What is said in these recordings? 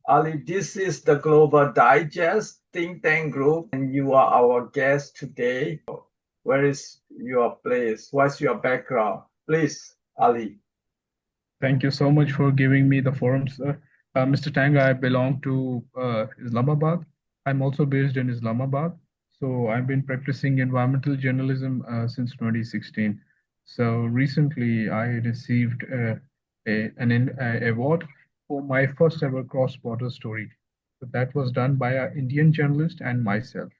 Ali, this is the Global Digest think tank group, and you are our guest today. Where is your place? What's your background? Please, Ali. Thank you so much for giving me the forum, sir. Mr. Tang, I belong to Islamabad. I'm also based in Islamabad. So I've been practicing environmental journalism since 2016. So recently I received an award for my first ever cross-border story. So that was done by an Indian journalist and myself.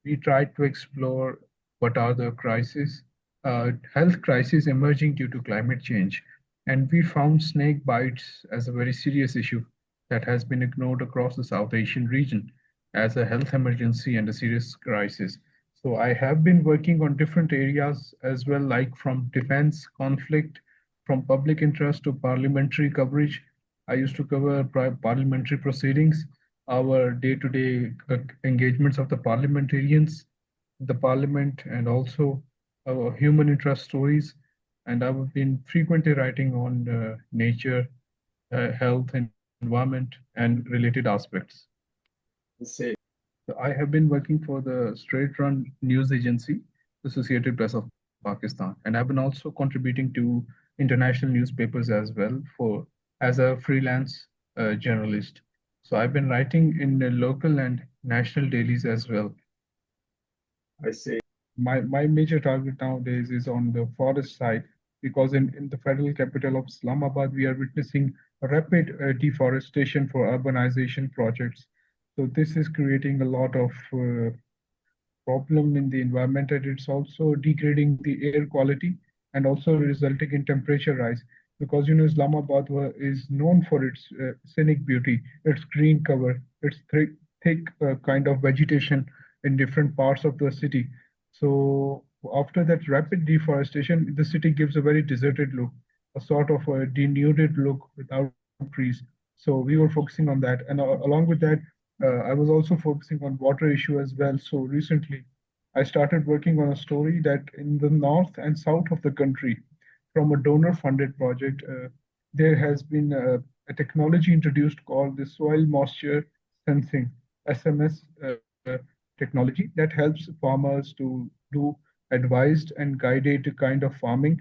We tried to explore what are the crises, health crises emerging due to climate change, and we found snake bites as a very serious issue that has been ignored across the South Asian region as a health emergency and a serious crisis. So I have been working on different areas as well, like from defense, conflict, from public interest to parliamentary coverage. I used to cover parliamentary proceedings, our day-to-day engagements of the parliamentarians, the parliament, and also human interest stories. And I've been frequently writing on nature, health, environment, and related aspects. You say, So I have been working for the Straight Run News Agency, the Associated Press of Pakistan, and I've been also contributing to international newspapers as well for as a freelance journalist. So I've been writing in the local and national dailies as well. I say, My major target nowadays is on the forest side because in the federal capital of Islamabad, we are witnessing a rapid deforestation for urbanization projects. So this is creating a lot of problem in the environment, and it's also degrading the air quality and also resulting in temperature rise because Islamabad is known for its scenic beauty, its green cover, its thick kind of vegetation in different parts of the city. So after that rapid deforestation, the city gives a very deserted look, a sort of a denuded look without trees. So we were focusing on that, and along with that, I was also focusing on water issue as well. So recently, I started working on a story that in the north and south of the country, from a donor-funded project, there has been a technology introduced called the soil moisture sensing (SMS) technology that helps farmers to do advised and guided kind of farming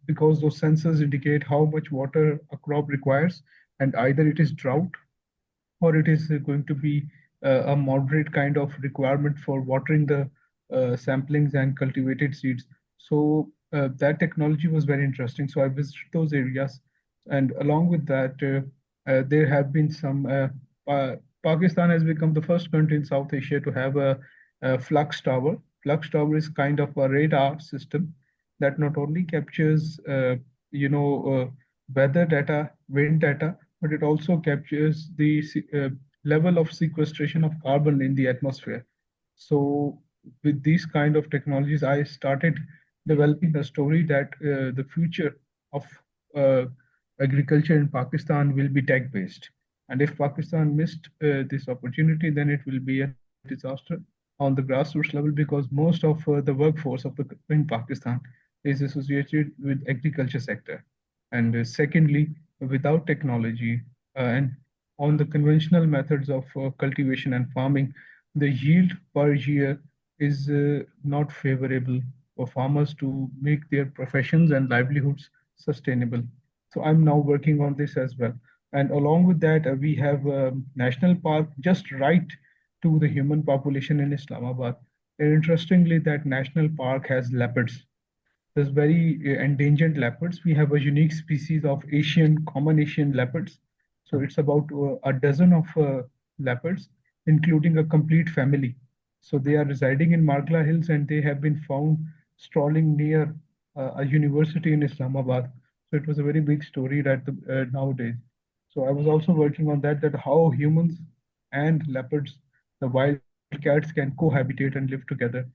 because those sensors indicate how much water a crop requires, and either it is drought or it is going to be a moderate kind of requirement for watering the samplings and cultivated seeds. So that technology was very interesting. So I visited those areas, and along with that, there have been some. Pakistan has become the first country in South Asia to have a flux tower. Flux tower is kind of a radar system that not only captures, weather data, wind data, but it also captures the level of sequestration of carbon in the atmosphere. So, with these kind of technologies, I started developing a story that the future of uh, agriculture in Pakistan will be tech based. And if Pakistan missed this opportunity, then it will be a disaster on the grassroots level because most of the workforce in Pakistan is associated with agriculture sector. And secondly, without technology and on the conventional methods of cultivation and farming, the yield per year is not favorable for farmers to make their professions and livelihoods sustainable. So I'm now working on this as well. And along with that, we have a national park just right to the human population in Islamabad. And interestingly, that national park has leopards. There's very endangered leopards. We have a unique species of common Asian leopards. So it's about a dozen of leopards, including a complete family. So they are residing in Margla Hills and they have been found strolling near a university in Islamabad. So it was a very big story nowadays. So I was also working on that how humans and leopards, the wildcats, can cohabitate and live together.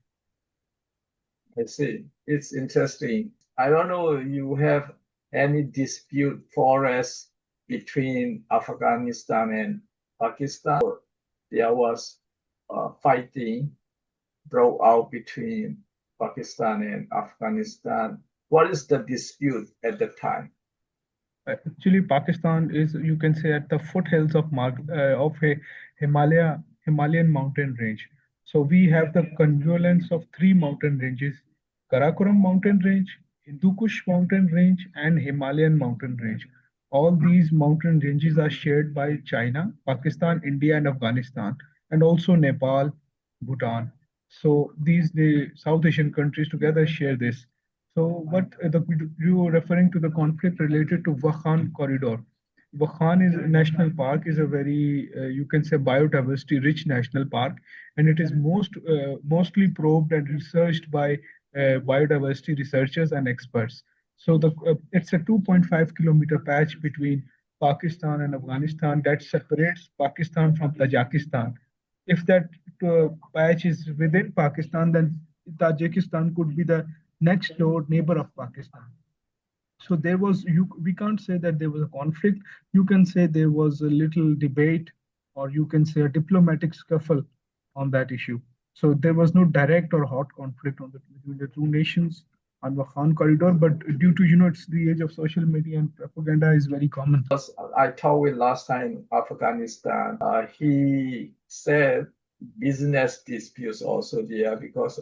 I see. It's interesting. I don't know you have any dispute forest between Afghanistan and Pakistan. There was fighting broke out between Pakistan and Afghanistan. What is the dispute at the time? Actually, Pakistan is, you can say, at the foothills of a Himalayan mountain range. So we have the confluence of three mountain ranges: Karakoram mountain range, Hindu Kush mountain range, and Himalayan mountain range. All these mountain ranges are shared by China, Pakistan, India, and Afghanistan, and also Nepal, Bhutan. So the South Asian countries together share this. So what you are referring to the conflict related to Wakhan corridor. Wakhan is national park is a very you can say biodiversity rich national park, and it is mostly probed and researched by biodiversity researchers and experts. So it's a 2.5 kilometer patch between Pakistan and Afghanistan that separates Pakistan from Tajikistan. If that patch is within Pakistan, then Tajikistan could be the next door neighbor of Pakistan. So there was you we can't say that there was a conflict. You can say there was a little debate, or you can say a diplomatic scuffle on that issue. So there was no direct or hot conflict between the two nations on the Khan corridor, but due to it's the age of social media and propaganda is very common. I talked with last time Afghanistan. He said business disputes also there because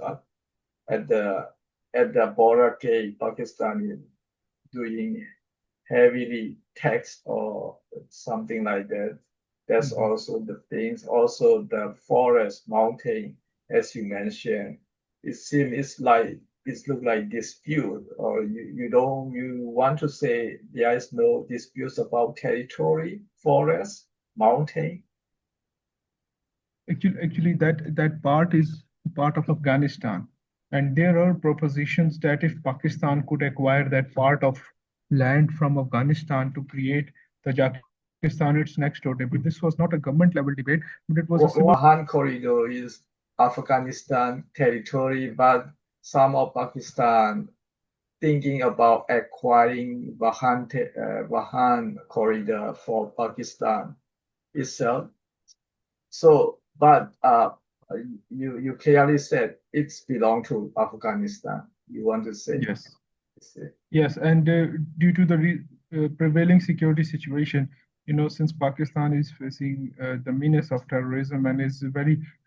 at the at the border gate, Pakistan is doing heavily tax or something like that. That's Mhm. also the things. Also the forest, mountain, as you mentioned. It seems it's look like dispute, or you want to say there is no disputes about territory, forest, mountain. Actually, that part is part of Afghanistan, and there are propositions that if Pakistan could acquire that part of land from Afghanistan to create Tajikistan its next door neighbor. This was not a government level debate, but it was a civil. Wahan corridor is Afghanistan territory, but some of Pakistan thinking about acquiring Wahan corridor for Pakistan itself. So, but you clearly said it's belong to Afghanistan. You want to Yes. say Yes, and due to the prevailing security situation, since Pakistan is facing the menace of terrorism and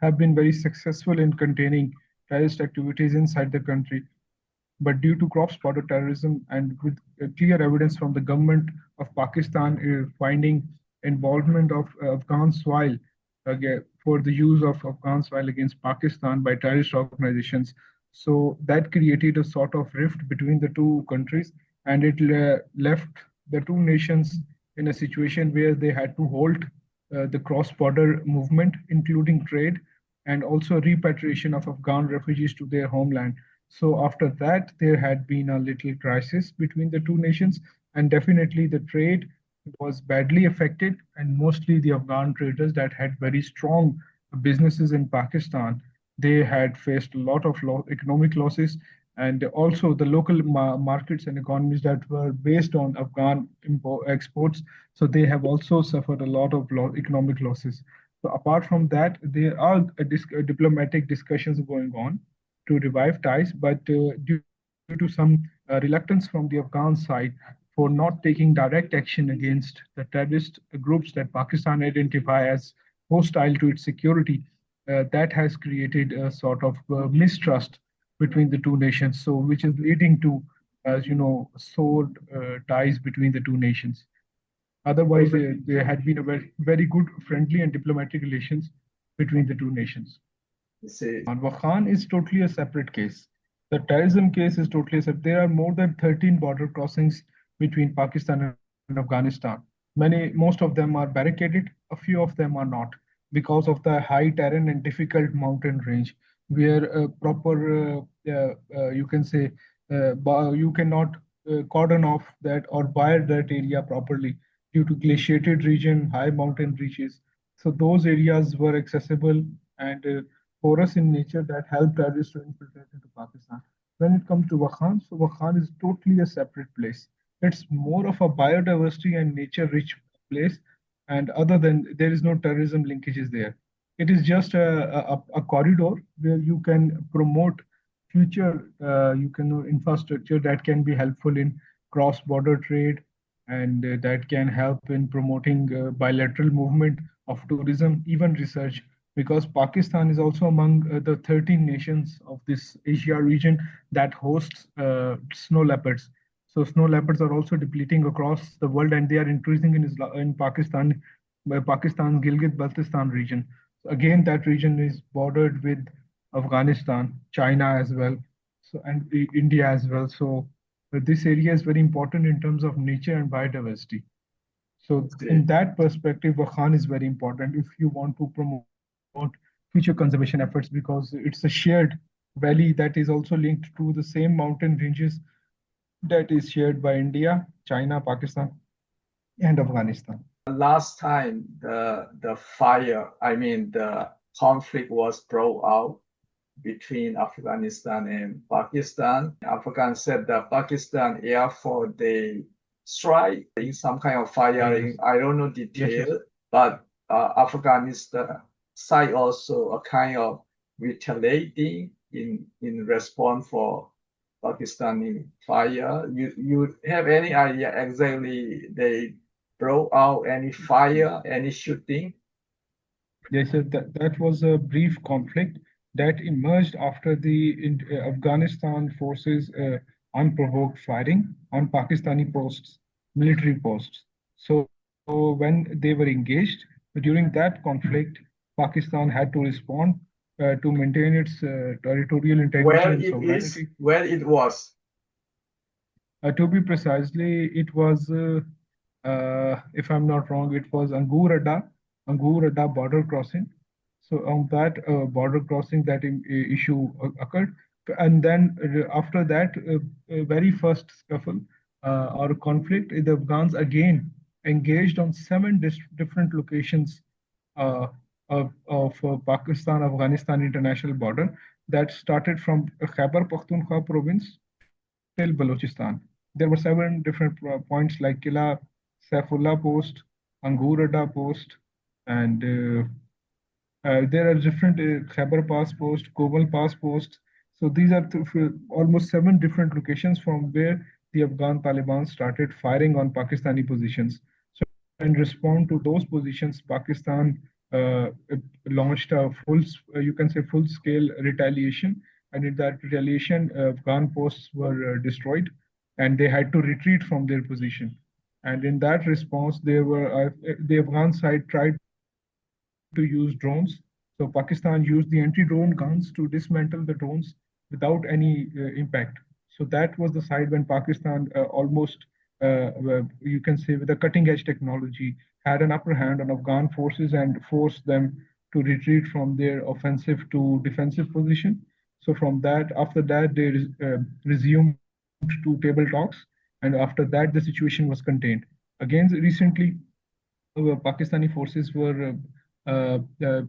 have been very successful in containing terrorist activities inside the country, but due to cross-border terrorism and with clear evidence from the government of Pakistan finding involvement of Afghan soil for the use of Afghan soil against Pakistan by terrorist organizations. So that created a sort of rift between the two countries, and it left the two nations in a situation where they had to halt the cross-border movement, including trade and also repatriation of Afghan refugees to their homeland. So after that, there had been a little crisis between the two nations, and definitely the trade was badly affected, and mostly the Afghan traders that had very strong businesses in Pakistan, they had faced a lot of economic losses, and also the local markets and economies that were based on Afghan exports, so they have also suffered a lot of economic losses. So apart from that, there are diplomatic discussions going on to revive ties, but due to some reluctance from the Afghan side for not taking direct action against the terrorist groups that Pakistan identify as hostile to its security, that has created a sort of mistrust between the two nations. So, which is leading to, as you know, sword ties between the two nations. Otherwise, there had been a very good friendly and diplomatic relations between the two nations. you say On Wakhan is totally a separate case. The terrorism case is totally separate. There are more than 13 border crossings between Pakistan and Afghanistan. Most of them are barricaded, a few of them are not, because of the high terrain and difficult mountain range, where you can say, you cannot cordon off that or wire that area properly due to glaciated region, high mountain reaches. So those areas were accessible and porous in nature that helped terrorists to infiltrate into Pakistan. When it comes to Wakhan, so Wakhan is totally a separate place. It's more of a biodiversity and nature-rich place, and other than there is no terrorism linkages there. It is just a corridor where you can promote future infrastructure that can be helpful in cross-border trade and that can help in promoting bilateral movement of tourism, even research, because Pakistan is also among the 13 nations of this Asia region that hosts snow leopards. So snow leopards are also depleting across the world, and they are increasing in Pakistan, Pakistan's Gilgit-Baltistan region. So again, that region is bordered with Afghanistan, China as well, so and India as well. So this area is very important in terms of nature and biodiversity. So See, in that perspective, Wakhan is very important if you want to promote future conservation efforts, because it's a shared valley that is also linked to the same mountain ranges that is shared by India, China, Pakistan, and Afghanistan. last time the fire, I mean the conflict was broke out between Afghanistan and Pakistan. Afghan said that Pakistan Air Force they strike in some kind of Yes, firing. I don't know yes, yes. detail, but Afghanistan side also a kind of retaliating in response for Pakistani fire. You have any idea exactly they broke out any fire, any shooting? Yes, sir, that was a brief conflict that emerged after Afghanistan forces unprovoked firing on Pakistani posts, military posts. So when they were engaged during that conflict, Pakistan had to respond to maintain its territorial integrity Where and it is, sovereignty. where it was. To be precisely, it was, if I'm not wrong, it was Angur Adda border crossing. So on that border crossing, that issue occurred, and then after that, very first scuffle or conflict, the Afghans again engaged on seven different locations uh, of Pakistan-Afghanistan international border that started from Khyber Pakhtunkhwa province till Balochistan. There were seven different points like Kila Saifullah Post, Angur Adda Post, and there are different Khyber Pass Post, Komal Pass Post. So these are almost seven different locations from where the Afghan Taliban started firing on Pakistani positions. So in response to those positions, Pakistan launched a you can say, full-scale retaliation. And in that retaliation, Afghan posts were destroyed, and they had to retreat from their position. And in that response, the Afghan side tried to use drones. So Pakistan used the anti-drone guns to dismantle the drones without any impact. So that was the side when Pakistan almost, you can say, with a cutting-edge technology, had an upper hand on Afghan forces and forced them to retreat from their offensive to defensive position. So from that, after that, they resumed to table talks, and after that, the situation was contained. Again, recently, Pakistani forces were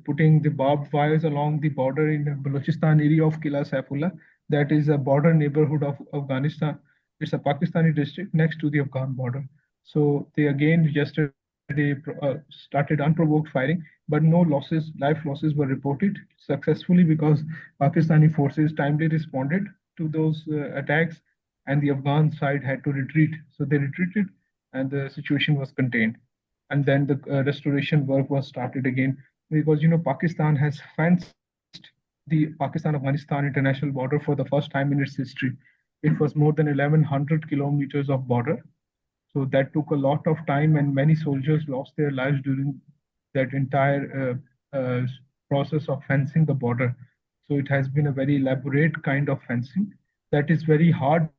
putting the barbed wires along the border in the Balochistan area of Kila Saifullah. That is a border neighborhood of Afghanistan. It's a Pakistani district next to the Afghan border. So they again yesterday started unprovoked firing, but no life losses were reported successfully because Pakistani forces timely responded to those attacks, and the Afghan side had to retreat. So they retreated, and the situation was contained. And then the restoration work was started again, because Pakistan has fenced the Pakistan-Afghanistan international border for the first time in its history. It was more than 1100 kilometers of border, so that took a lot of time, and many soldiers lost their lives during that entire process of fencing the border. So it has been a very elaborate kind of fencing that is very hard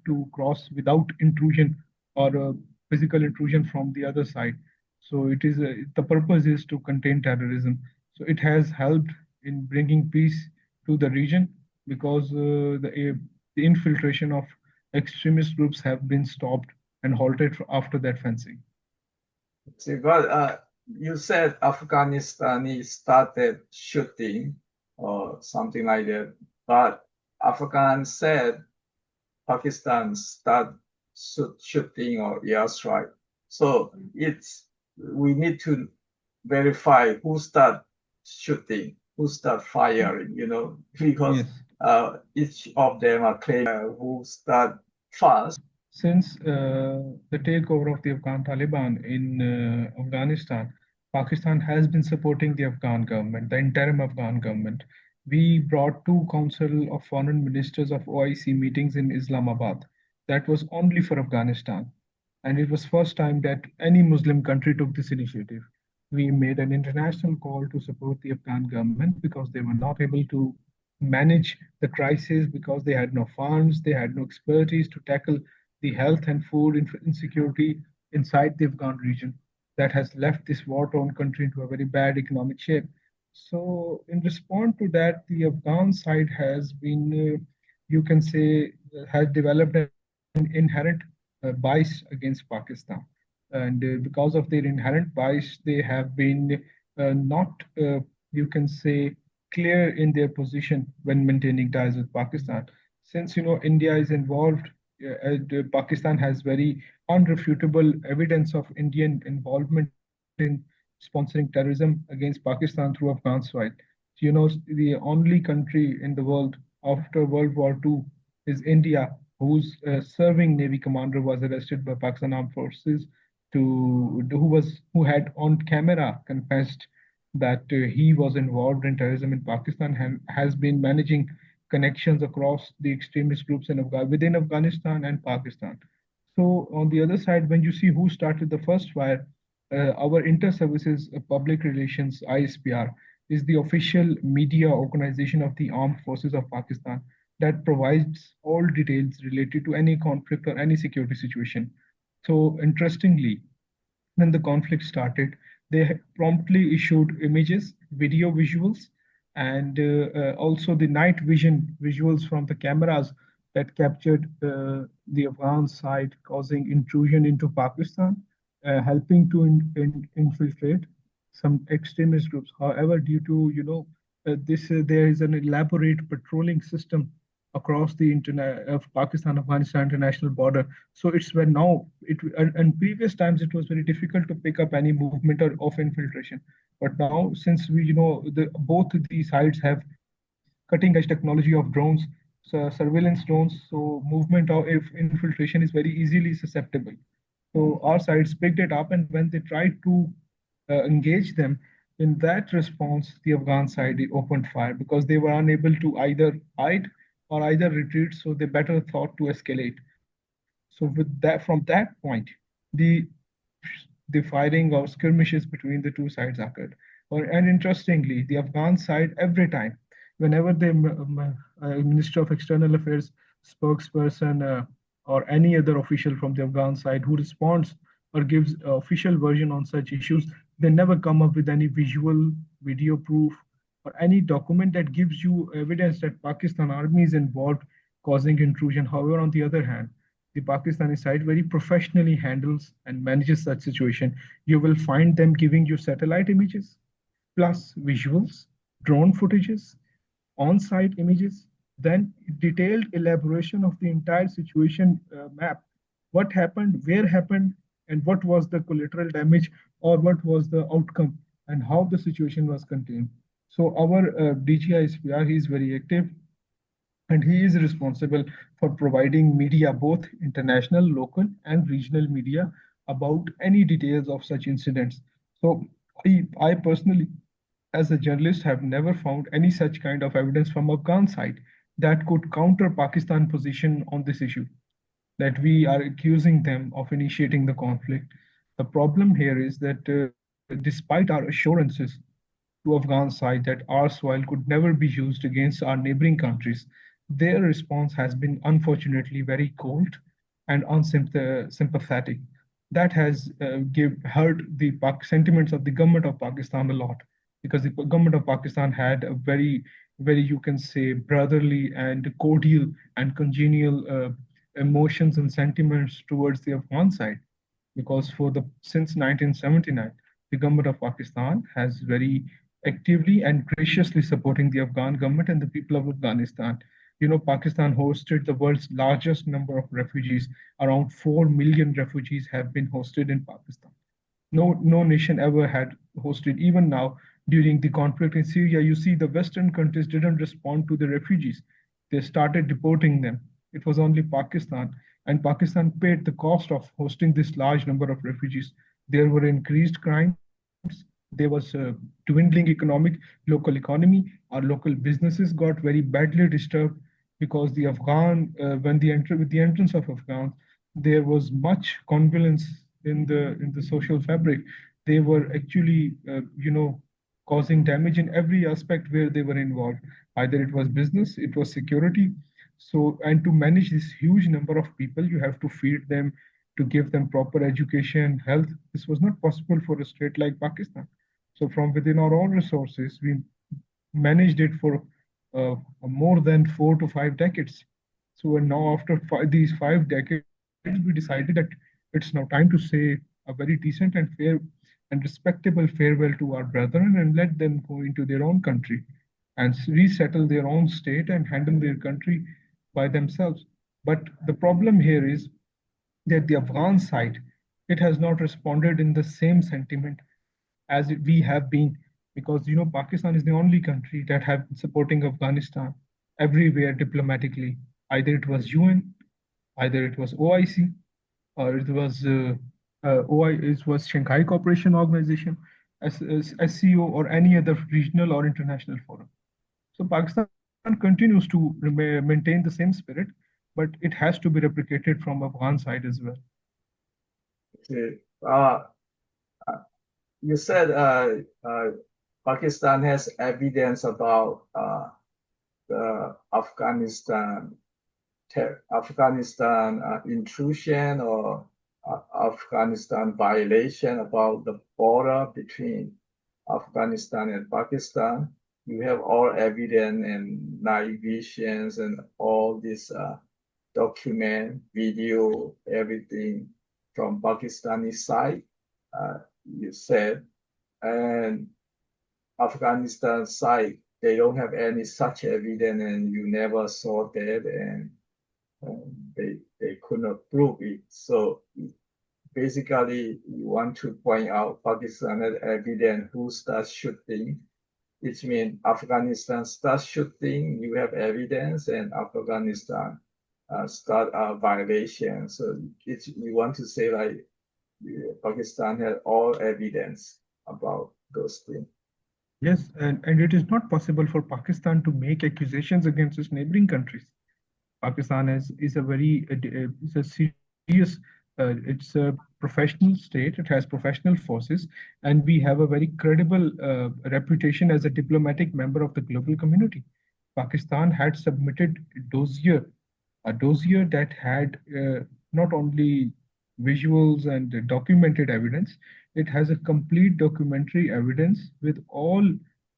to cross without intrusion or physical intrusion from the other side. So the purpose is to contain terrorism. So it has helped in bringing peace to the region, because the infiltration of extremist groups have been stopped and halted after that fencing. See, but you said Afghanistani started shooting or something like that, but Afghan said Pakistan start shooting or airstrike. So it's we need to verify who start shooting, who start firing, because Yes. each of them are claiming who start first. Since the takeover of the Afghan Taliban in Afghanistan, Pakistan has been supporting the Afghan government, the interim Afghan government. We brought two Council of Foreign Ministers of OIC meetings in Islamabad. That was only for Afghanistan. And it was first time that any Muslim country took this initiative. We made an international call to support the Afghan government because they were not able to manage the crisis because they had no funds, they had no expertise to tackle the health and food insecurity inside the Afghan region that has left this war-torn country into a very bad economic shape. So, in response to that, the Afghan side has been, you can say, has developed an inherent bias against Pakistan. And because of their inherent bias, they have been not, you can say, clear in their position when maintaining ties with Pakistan. Since India is involved, Pakistan has very unrefutable evidence of Indian involvement in sponsoring terrorism against Pakistan through Afghan soil. The only country in the world after World War II is India, whose serving Navy commander was arrested by Pakistan Armed Forces who had on camera confessed that he was involved in terrorism in Pakistan and has been managing connections across the extremist groups within Afghanistan and Pakistan. So on the other side, when you see who started the first fire, our inter-services public relations ISPR is the official media organization of the armed forces of Pakistan that provides all details related to any conflict or any security situation. So interestingly, when the conflict started, they promptly issued images, video visuals, and also the night vision visuals from the cameras that captured the Afghan side causing intrusion into Pakistan, helping to infiltrate some extremist groups. However, due to this, there is an elaborate patrolling system across the internet of Pakistan Afghanistan international border. So it's where now and previous times it was very difficult to pick up any movement or of infiltration. But now since we both these sides have cutting edge technology of drones, so surveillance drones, so movement of if infiltration is very easily susceptible. So our sides picked it up, and when they tried to engage them, in that response, the Afghan side opened fire because they were unable to either hide or either retreat, so they better thought to escalate. So from that point, the the firing or skirmishes between the two sides occurred. And interestingly, the Afghan side every time, whenever the Minister of External Affairs spokesperson or any other official from the Afghan side who responds or gives official version on such issues, they never come up with any visual, video proof, or any document that gives you evidence that Pakistan army is involved causing intrusion. However, on the other hand, the Pakistani side very professionally handles and manages such situation. You will find them giving you satellite images, plus visuals, drone footages, on-site images, then detailed elaboration of the entire situation map. What happened, where happened, and what was the collateral damage or what was the outcome and how the situation was contained. So our DGISPR, he is very active and he is responsible for providing media, both international, local, and regional media, about any details of such incidents. So I personally, as a journalist, have never found any such kind of evidence from Afghan side that could counter Pakistan position on this issue, that we are accusing them of initiating the conflict. The problem here is that despite our assurances to Afghan side that our soil could never be used against our neighboring countries, their response has been unfortunately very cold and unsympathetic. That has hurt the sentiments of the government of Pakistan a lot, because the government of Pakistan had a very, you can say, brotherly and cordial and congenial emotions and sentiments towards the Afghan side, because for the since 1979, the government of Pakistan has very actively and graciously supporting the Afghan government and the people of Afghanistan. Pakistan hosted the world's largest number of refugees. Around 4 million refugees have been hosted in Pakistan. No nation ever had hosted. Even now, during the conflict in Syria, you see the Western countries didn't respond to the refugees. They started deporting them. It was only Pakistan and Pakistan paid the cost of hosting this large number of refugees. There were increased crimes. There was dwindling local economy. Our local businesses got very badly disturbed because the Afghan, when the enter with the entrance of Afghans, there was much convulance in the social fabric. They were actually, causing damage in every aspect where they were involved. Either it was business, it was security. So, and to manage this huge number of people, you have to feed them, to give them proper education, health. This was not possible for a state like Pakistan. So, from within our own resources, we managed it for more than 4 to 5 decades. So, and now after these 5 decades, we decided that it's now time to say a very decent and fair and respectable farewell to our brethren and let them go into their own country and resettle their own state and handle their country by themselves. But the problem here is that the Afghan side, it has not responded in the same sentiment as we have been, because Pakistan is the only country that have been supporting Afghanistan everywhere diplomatically. Either it was UN, either it was OIC, or it was it was Shanghai Cooperation Organization, SCO, or any other regional or international forum. So Pakistan continues to maintain the same spirit, but it has to be replicated from Afghan side as well. Okay. You said Pakistan has evidence about the Afghanistan intrusion or Afghanistan violation about the border between Afghanistan and Pakistan. You have all evidence and night visions and all this document, video, everything from Pakistani side. You said, and Afghanistan side, they don't have any such evidence, and you never saw that, and they could not prove it. So basically, you want to point out Pakistan had evidence who starts shooting, which means Afghanistan starts shooting, you have evidence, and Afghanistan start a violation. So you want to say like Pakistan had all evidence about those things. Yes, and it is not possible for Pakistan to make accusations against its neighboring countries. Pakistan is a very is a serious it's a professional state. It has professional forces, and we have a very credible reputation as a diplomatic member of the global community. Pakistan had submitted dossier, a dossier that had not only visuals and documented evidence, it has a complete documentary evidence with all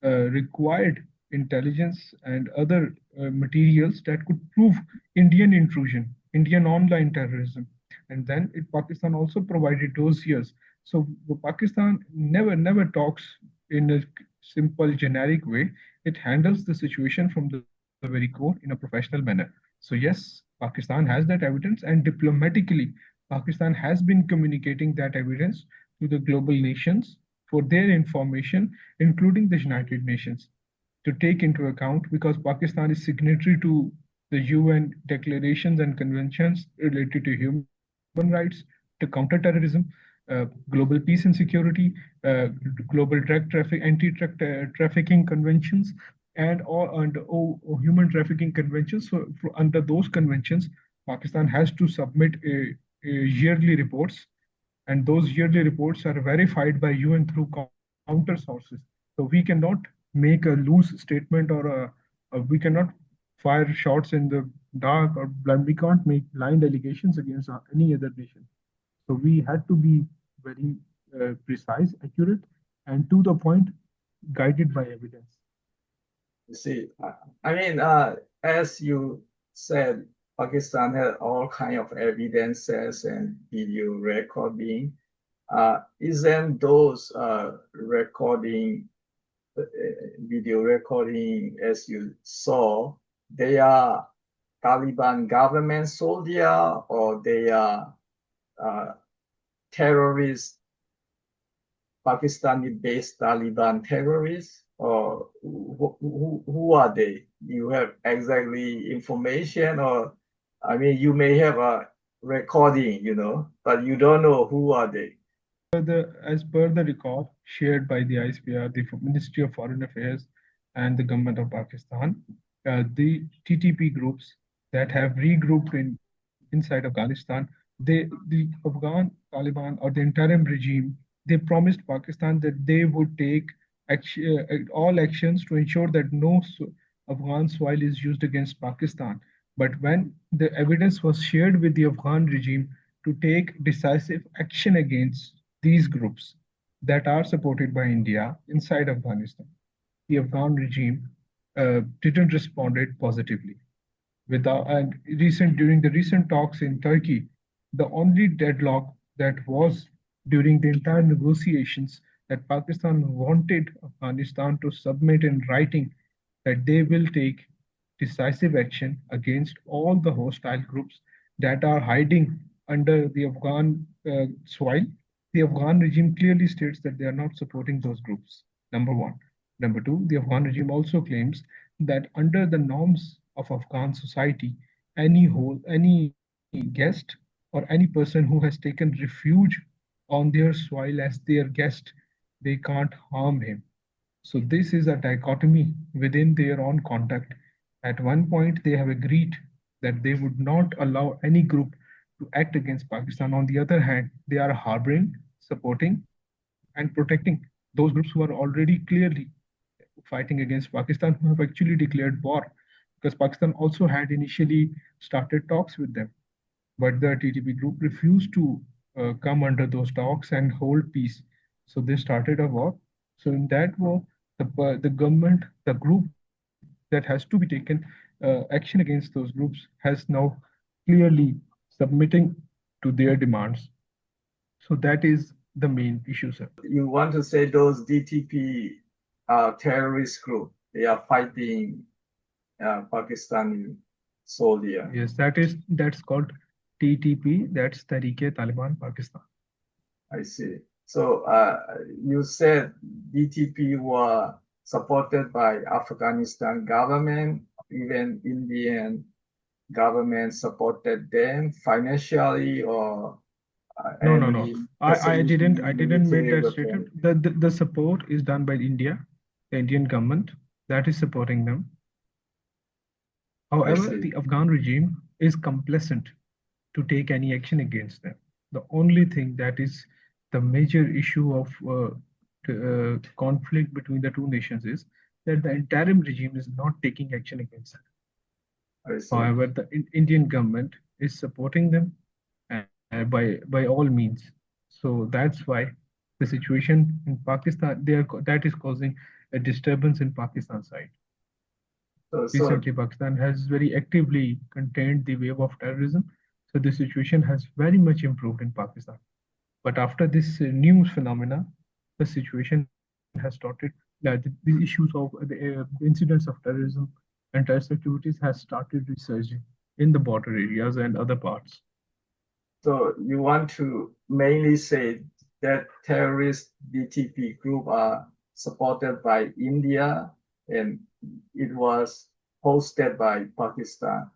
required intelligence and other materials that could prove Indian intrusion, Indian online terrorism. And then Pakistan also provided dossiers. So Pakistan never talks in a simple generic way. It handles the situation from the very core in a professional manner. So yes, Pakistan has that evidence, and diplomatically, Pakistan has been communicating that evidence to the global nations for their information, including the United Nations, to take into account, because Pakistan is signatory to the UN declarations and conventions related to human rights, to counter terrorism, global peace and security, global drug traffic, anti-drug trafficking conventions, and human trafficking conventions. So under those conventions, Pakistan has to submit a yearly reports, and those yearly reports are verified by UN through counter sources. So we cannot make a loose statement, or we cannot fire shots in the dark, or blind. We can't make blind allegations against any other nation. So we had to be very precise, accurate, and to the point, guided by evidence. You see, I mean, as you said, Pakistan had all kind of evidences and video recording. Isn't those recording, video recording, as you saw, they are Taliban government soldier, or they are uh, terrorists, Pakistani-based Taliban terrorists, or who are they? You have exactly information, or I mean, you may have a recording, but you don't know who are they. As per the record shared by the ISPR, the Ministry of Foreign Affairs, and the government of Pakistan, the TTP groups that have regrouped inside Afghanistan, the Afghan Taliban or the interim regime, they promised Pakistan that they would take all actions to ensure that no Afghan soil is used against Pakistan. But when the evidence was shared with the Afghan regime to take decisive action against these groups that are supported by India inside Afghanistan, the Afghan regime didn't respond it positively. Without and recent During the recent talks in Turkey, the only deadlock that was during the entire negotiations that Pakistan wanted Afghanistan to submit in writing that they will take decisive action against all the hostile groups that are hiding under the Afghan soil. The Afghan regime clearly states that they are not supporting those groups. Number one. Number two, the Afghan regime also claims that under the norms of Afghan society, any guest or any person who has taken refuge on their soil as their guest, they can't harm him. So this is a dichotomy within their own conduct. At one point, they have agreed that they would not allow any group to act against Pakistan. On the other hand, they are harboring, supporting, and protecting those groups who are already clearly fighting against Pakistan, who have actually declared war, because Pakistan also had initially started talks with them, but the TTP group refused to come under those talks and hold peace. So they started a war. So in that war, the government, the group that has to be taken action against those groups has now clearly submitting to their demands. So that is the main issue, sir. You want to say those DTP terrorist group, they are fighting Pakistani soldier. Yes, that's called TTP. That's Tariq-e-Taliban Pakistan. I see. So you said DTP were supported by Afghanistan government, even Indian government supported them financially or No, no, no. any I facility, didn't make military that weapon. statement. The support is done by India, the Indian government that is supporting them. I However, see. the Afghan regime is complacent to take any action against them. The only thing that is the major issue of conflict between the two nations is that the interim regime is not taking action against them. I see. However, the Indian government is supporting them by all means. So that's why the situation in Pakistan that is causing a disturbance in Pakistan side. So Recently, Pakistan has very actively contained the wave of terrorism, so the situation has very much improved in Pakistan. But after this new phenomena, the situation has started. The issues of the incidents of terrorism and terrorist activities has started resurging in the border areas and other parts. So you want to mainly say that terrorist DTP group are supported by India and it was hosted by Pakistan,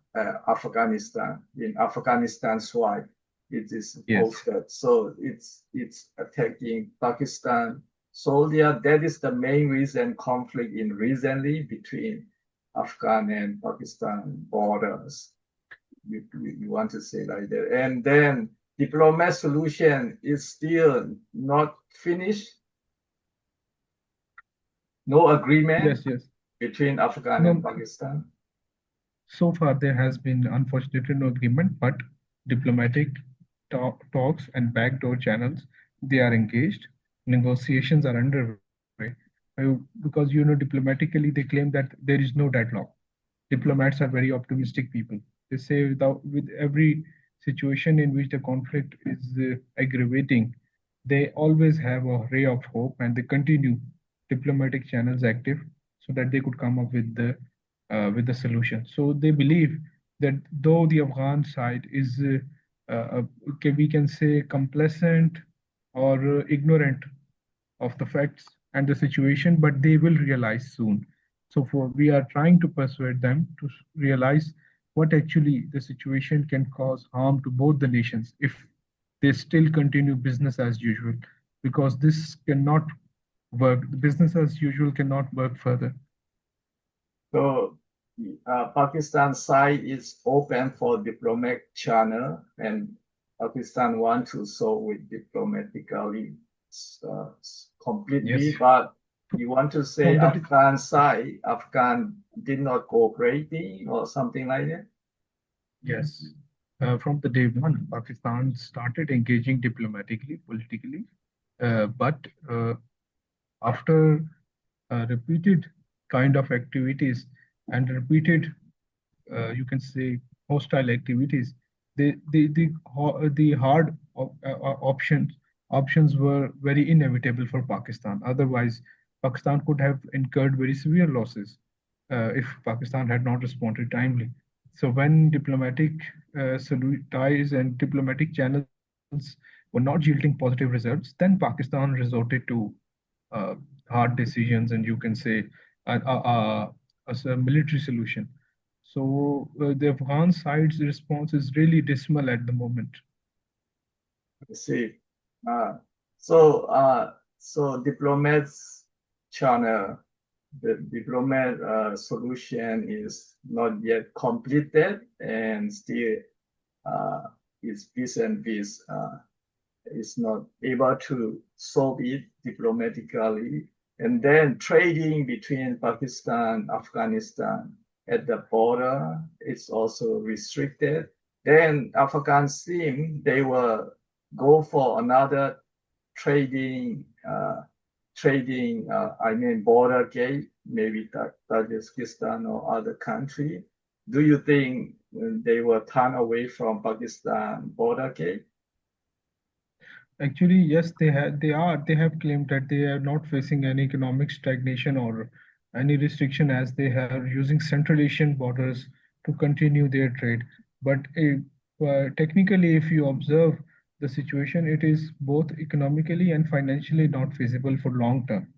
Afghanistan. In Afghanistan's why it is Yes. hosted. So it's attacking Pakistan soldier. That is the main reason conflict in recently between Afghan and Pakistan borders. You want to say like that. And then diplomat solution is still not finished. No agreement Yes, yes. between Afghan and No, Pakistan. so far there has been unfortunately no agreement, but diplomatic talks and backdoor channels, they are engaged. Negotiations are underway. Because diplomatically they claim that there is no deadlock. Diplomats are very optimistic people. They say with every situation in which the conflict is aggravating, they always have a ray of hope and they continue diplomatic channels active so that they could come up with the solution. So they believe that though the Afghan side is we can say complacent or ignorant of the facts and the situation, but they will realize soon. So for we are trying to persuade them to realize what actually the situation can cause harm to both the nations if they still continue business as usual, because this cannot work. The business as usual cannot work further. So Pakistan side is open for diplomatic channel, and Pakistan want to solve it diplomatically uh, Yes. completely. But you want to say From the Afghan side, Afghan did not cooperating or something like that? Yes. From the day one, Pakistan started engaging diplomatically, politically, but after repeated kind of activities and repeated, you can say, hostile activities, the hard options were very inevitable for Pakistan. Otherwise, Pakistan could have incurred very severe losses if Pakistan had not responded timely. So when diplomatic ties and diplomatic channels were not yielding positive results, then Pakistan resorted to uh, hard decisions, and you can say as a military solution. So the Afghan side's response is really dismal at the moment. I see. Uh, so diplomats channel, the diplomat solution is not yet completed and still uh, is peace and peace is not able to solve it diplomatically. And then trading between Pakistan, Afghanistan at the border is also restricted. Then Afghan seem they will go for another trading I mean border gate, maybe Tajikistan or other country. Do you think they will turn away from Pakistan border gate? Actually, yes, they have claimed that they are not facing any economic stagnation or any restriction, as they are using Central Asian borders to continue their trade. But technically, if you observe the situation, it is both economically and financially not feasible for long term.